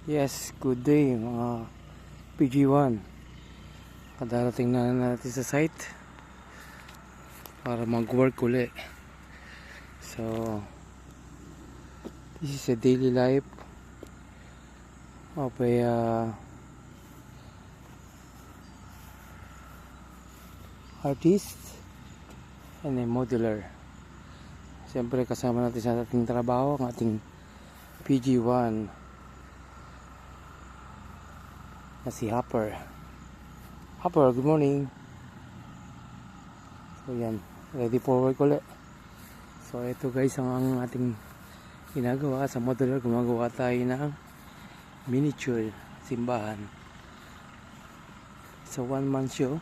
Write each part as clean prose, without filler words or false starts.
Yes, good day mga PG1. Kadarating na natin sa site para mag-work uli. So, this is a daily life of a artist and a modeler. Siyempre kasama natin sa ating trabaho ang ating PG1 na si Hopper. Hopper, good morning. So yan, ready for work ulit. So ito guys ang ating ginagawa sa modular. Gumagawa tayo ng miniature simbahan. So 1-man show.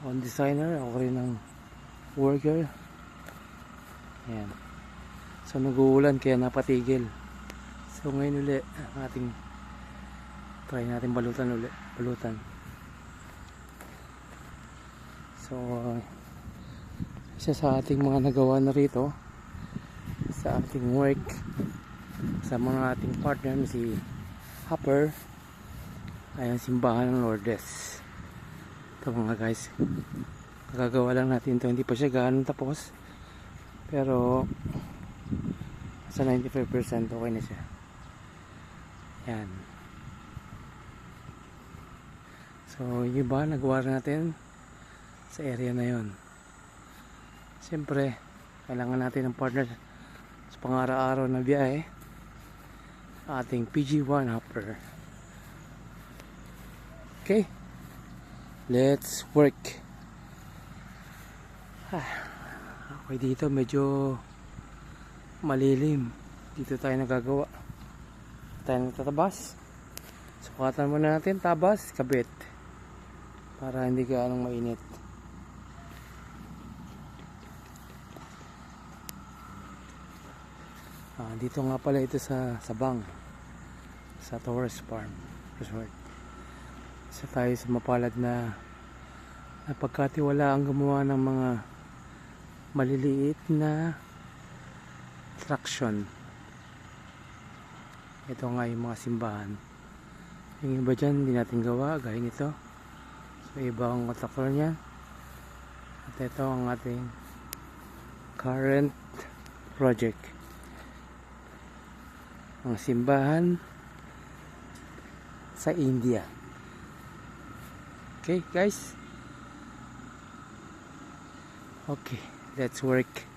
On designer, ako rin ng worker. Yan. So nag-uulan kaya napatigil. So ngayon ulit ating try natin balutan ulit. So isa sa ating mga nagawa na rito sa ating work sa mga ating partner si Hopper ay ang simbahan ng Lourdes. Ito mga guys, nagagawa lang natin ito, hindi pa siya ganun tapos pero sa 95% okay na siya. Yan. So yung iba nagawa natin sa area na yon. Siyempre kailangan natin ng partner sa pang-araw-araw na biyahe, ating PG1 Hopper. Okay, let's work. Okay, dito medyo malilim, dito tayo nagagawa tayo nagtatabas. Sukatan muna natin, tabas, kabit para hindi gaanong mainit. Dito nga pala ito sa Sabang, sa Torres Farm Resort. Isa tayo sa mapalad na napagkatiwala ang gumawa ng mga maliliit na attraction. Ito nga yung mga simbahan. Yung iba dyan hindi natin gawa gaya nito. So iba ang attraction niya. At ito ang ating current project, ang simbahan sa India. Okay guys, okay, let's work.